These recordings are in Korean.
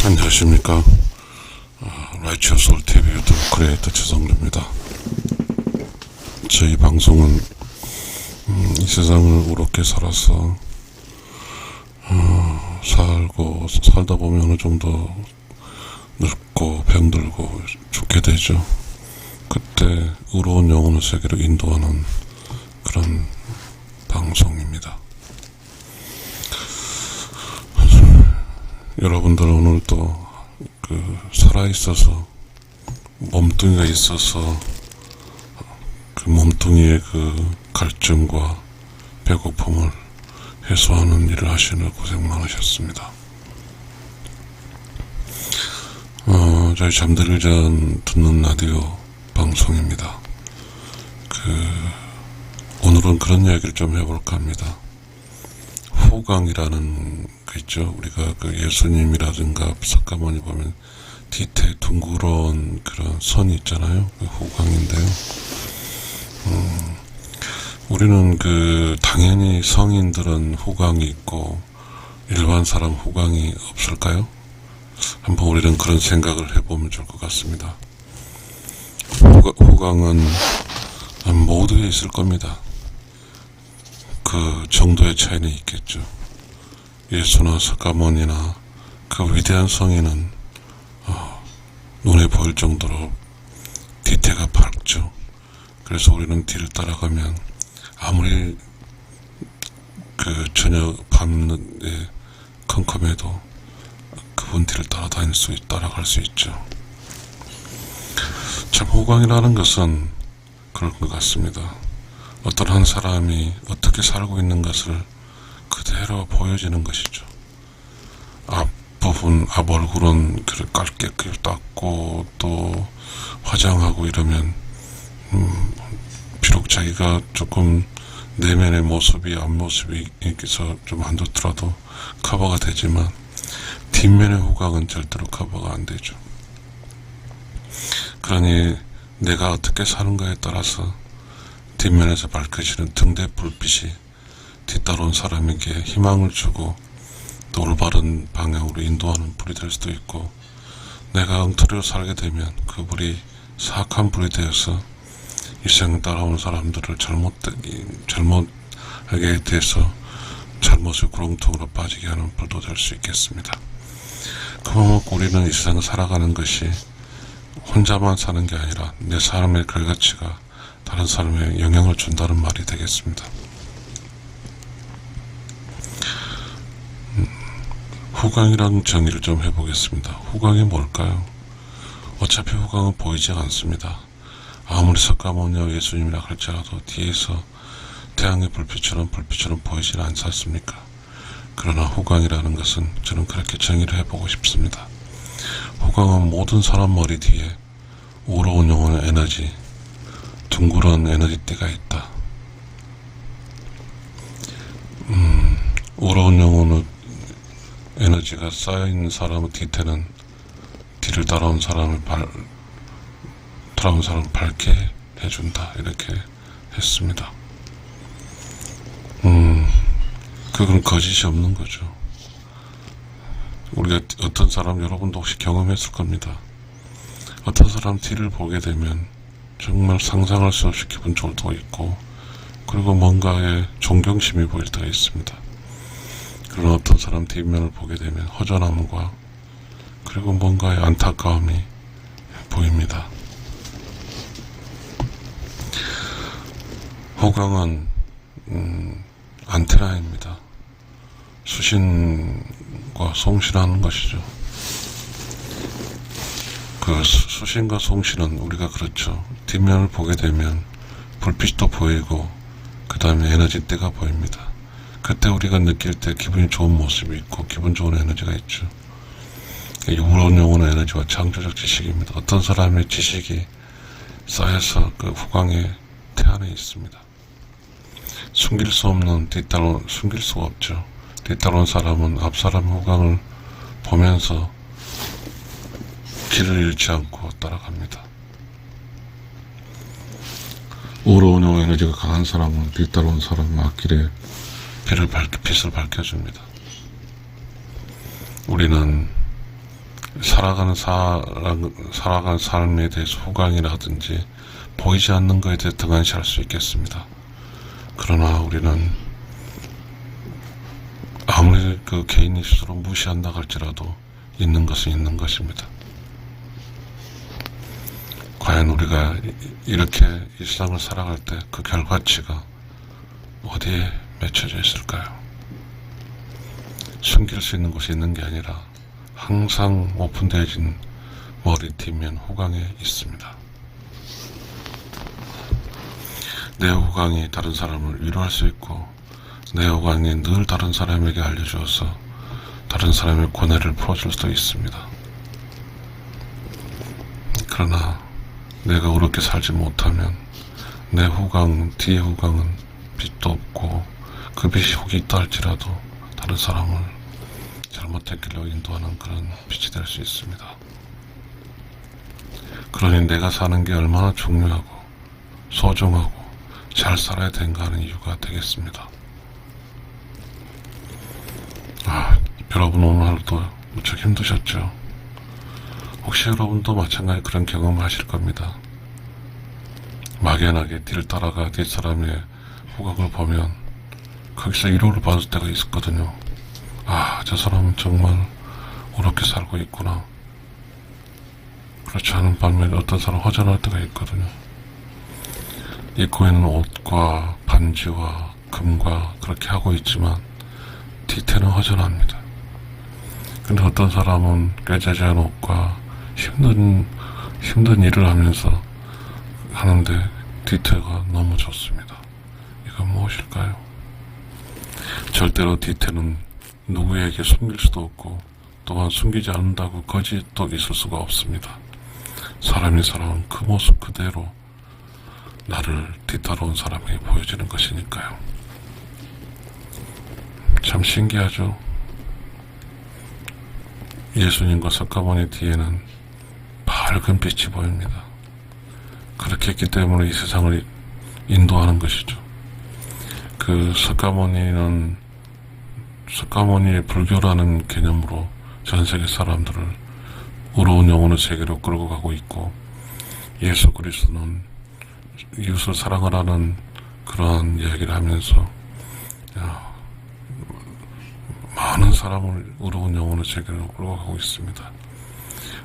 안녕하십니까. 라이치어 소울 TV 유튜브 크리에이터 최성주입니다. 저희 방송은 이 세상을 우롭게 살아서 살다 보면 어느 정도 늙고 병들고 죽게 되죠. 그때 의로운 영혼의 세계로 인도하는 그런 방송입니다. 여러분들 오늘도 살아있어서 몸뚱이가 있어서 그 몸뚱이의 그 갈증과 배고픔을 해소하는 일을 하시느라 고생 많으셨습니다. 저희 잠들기 전 듣는 라디오 방송입니다. 오늘은 그런 이야기를 좀 해볼까 합니다. 호강이라는 거 있죠. 우리가 예수님이라든가 석가모니 보면 뒤태 둥그런 그런 선이 있잖아요. 호강인데요. 우리는 당연히 성인들은 호강이 있고 일반 사람 호강이 없을까요? 한번 우리는 그런 생각을 해보면 좋을 것 같습니다. 호강은 모두에 있을 겁니다. 그 정도의 차이는 있겠죠. 예수나 석가모니나 그 위대한 성인은 눈에 보일 정도로 뒤태가 밝죠. 그래서 우리는 뒤를 따라가면 아무리 저녁 밤에 컴컴해도 그분 뒤를 따라갈 수 있죠. 참 호강이라는 것은 그럴 것 같습니다. 어떤 한 사람이 어떻게 살고 있는 것을 그대로 보여지는 것이죠. 앞 얼굴은 깔게 닦고 또 화장하고 이러면 비록 자기가 조금 내면의 모습이 앞모습이 있어서 좀 안 좋더라도 커버가 되지만 뒷면의 호강은 절대로 커버가 안 되죠. 그러니 내가 어떻게 사는가에 따라서 뒷면에서 밝혀지는 등대 불빛이 뒤따라온 사람에게 희망을 주고 또 올바른 방향으로 인도하는 불이 될 수도 있고, 내가 엉터리로 살게 되면 그 불이 사악한 불이 되어서 일생 따라오는 사람들을 잘못하게 돼서 잘못의 구렁텅이로 빠지게 하는 불도 될 수 있겠습니다. 그만큼 우리는 이 세상을 살아가는 것이 혼자만 사는 게 아니라 내 삶의 결가치가 다른 사람에게 영향을 준다는 말이 되겠습니다. 호강이라는 정의를 좀 해보겠습니다. 호강이 뭘까요? 어차피 호강은 보이지 않습니다. 아무리 석가모니와 예수님이라 할지라도 뒤에서 태양의 불빛처럼 보이지는 않지 않습니까? 그러나 호강이라는 것은 저는 그렇게 정의를 해보고 싶습니다. 호강은 모든 사람 머리 뒤에 우러운 영혼의 에너지, 둥그런 에너지띠가 있다. 우러운 영혼의 에너지가 쌓여있는 사람의 뒤태는 뒤를 따라온 사람을 밝게 해준다. 이렇게 했습니다. 그건 거짓이 없는 거죠. 우리가 어떤 사람, 여러분도 혹시 경험했을 겁니다. 어떤 사람 뒤를 보게 되면 정말 상상할 수 없이 기분 좋을 때가 있고, 그리고 뭔가에 존경심이 보일 때가 있습니다. 그런 어떤 사람 뒷면을 보게 되면 허전함과 그리고 뭔가의 안타까움이 보입니다. 호강은 안테나입니다. 수신과 송신하는 것이죠. 그 수신과 송신은 우리가 그렇죠. 뒷면을 보게 되면 불빛도 보이고 그 다음에 에너지띠가 보입니다. 그때 우리가 느낄 때 기분이 좋은 모습이 있고 기분 좋은 에너지가 있죠. 우러운 영혼의 에너지와 창조적 지식입니다. 어떤 사람의 지식이 쌓여서 그 호강의 태안에 있습니다. 숨길 수가 없죠. 뒤따라온 사람은 앞 사람의 호강을 보면서 길을 잃지 않고 따라갑니다. 우러운 영혼의 에너지가 강한 사람은 뒤따라온 사람 앞길에 빛을 밝혀줍니다. 우리는 살아가는 삶에 대해서 후광이라든지 보이지 않는 것에 대해 등한시할 수 있겠습니다. 그러나 우리는 아무리 그 개인이 스스로 무시한다 할지라도 있는 것은 있는 것입니다. 과연 우리가 이렇게 일상을 살아갈 때 그 결과치가 어디에 맺혀져 있을까요? 숨길 수 있는 곳이 있는 게 아니라 항상 오픈되어진 머리 뒷면 후광에 있습니다. 내 후광이 다른 사람을 위로할 수 있고 내 후광이 늘 다른 사람에게 알려주어서 다른 사람의 고뇌를 풀어줄 수도 있습니다. 그러나 내가 그렇게 살지 못하면 내 후광, 뒤의 후광은 빛도 없고 그 빛이 혹이 있다 할지라도 다른 사람을 잘못된 길로 인도하는 그런 빛이 될 수 있습니다. 그러니 내가 사는 게 얼마나 중요하고 소중하고 잘 살아야 되는가 하는 이유가 되겠습니다. 여러분 오늘 하루도 무척 힘드셨죠? 혹시 여러분도 마찬가지 그런 경험을 하실 겁니다. 막연하게 뒤를 따라가 뒷사람의 후광을 보면 거기서 위로를 받을 때가 있었거든요. 저 사람은 정말 어렵게 살고 있구나. 그렇지 않은 반면에 어떤 사람 허전할 때가 있거든요. 입고 있는 옷과 반지와 금과 그렇게 하고 있지만 뒤태는 허전합니다. 근데 어떤 사람은 꾀자지한 옷과 힘든 일을 하면서 하는데 뒤태가 너무 좋습니다. 이건 무엇일까요? 절대로 뒤태는 누구에게 숨길 수도 없고 또한 숨기지 않는다고 거짓도 있을 수가 없습니다. 사람이 살아온 그 모습 그대로 나를 뒤따라온 사람에게 보여지는 것이니까요. 참 신기하죠? 예수님과 석가모니 뒤에는 밝은 빛이 보입니다. 그렇게 했기 때문에 이 세상을 인도하는 것이죠. 그 석가모니의 불교라는 개념으로 전 세계 사람들을 의로운 영혼의 세계로 끌고 가고 있고, 예수 그리스도는 이웃을 사랑하라는 그러한 이야기를 하면서 많은 사람을 의로운 영혼의 세계로 끌고 가고 있습니다.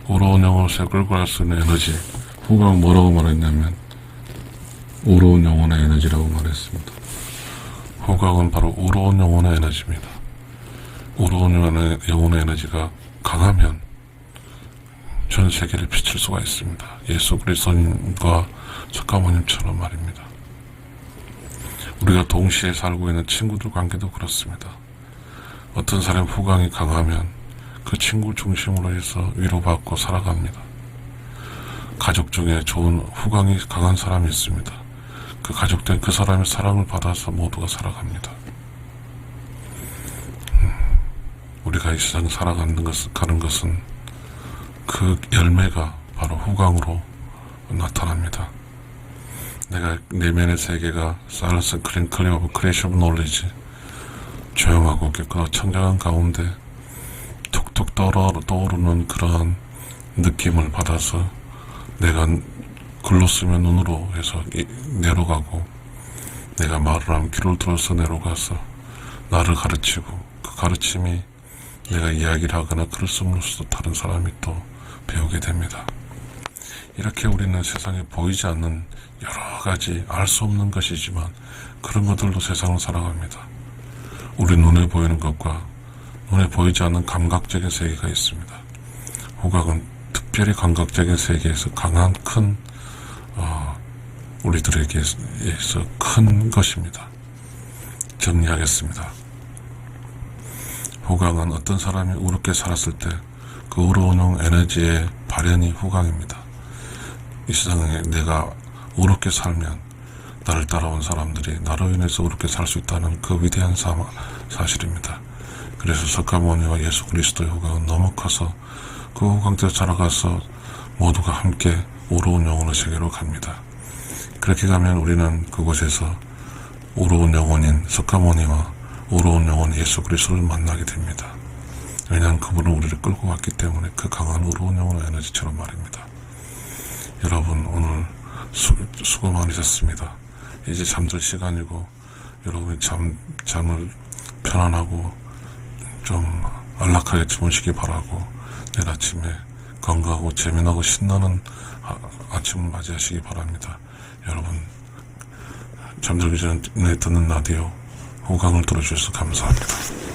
의로운 영혼의 세계로 끌고 갈 수 있는 에너지, 후광은 뭐라고 말했냐면 의로운 영혼의 에너지라고 말했습니다. 후광은 바로 의로운 영혼의 에너지입니다. 의로운 영혼의 에너지가 강하면 전 세계를 비칠 수가 있습니다. 예수 그리스도님과 석가모님처럼 말입니다. 우리가 동시에 살고 있는 친구들 관계도 그렇습니다. 어떤 사람의 후광이 강하면 그 친구를 중심으로 해서 위로받고 살아갑니다. 가족 중에 좋은 후광이 강한 사람이 있습니다. 그 가족된 그 사람의 사랑을 받아서 모두가 살아갑니다. 우리가 이 세상 살아가는 것은 그 열매가 바로 후광으로 나타납니다. 내가 내면의 세계가 사일런스 클리어 오브 크리에이션 오브 놀리지, 조용하고 깨끗하고 청정한 가운데 툭툭 떠오르는 그러한 느낌을 받아서 내가 글로 쓰면 눈으로 해서 내려가고, 내가 말을 하면 귀를 들어서 내려가서 나를 가르치고, 그 가르침이 내가 이야기를 하거나 글을 씀으로써 다른 사람이 또 배우게 됩니다. 이렇게 우리는 세상에 보이지 않는 여러 가지 알 수 없는 것이지만 그런 것들로 세상을 살아갑니다. 우리 눈에 보이는 것과 눈에 보이지 않는 감각적인 세계가 있습니다. 후각은 특별히 감각적인 세계에서 강한 큰 우리들에게서 큰 것입니다. 정리하겠습니다. 후광은 어떤 사람이 의롭게 살았을 때 그 의로운 에너지의 발현이 후광입니다. 이 세상에 내가 의롭게 살면 나를 따라온 사람들이 나로 인해서 의롭게 살 수 있다는 그 위대한 사실입니다. 그래서 석가모니와 예수 그리스도의 후광은 너무 커서 그 후광대로 살아가서 모두가 함께 의로운 영혼의 세계로 갑니다. 그렇게 가면 우리는 그곳에서 의로운 영혼인 석가모니와 의로운 영혼 예수 그리스도를 만나게 됩니다. 왜냐하면 그분은 우리를 끌고 왔기 때문에 그 강한 의로운 영혼의 에너지처럼 말입니다. 여러분 오늘 수고 많으셨습니다. 이제 잠들 시간이고 여러분이 잠을 편안하고 좀 안락하게 주무시기 바라고 내일 아침에 건강하고 재미나고 신나는 아침을 맞이하시기 바랍니다. 여러분 잠들기 전에 듣는 라디오 호강을 들어주셔서 감사합니다.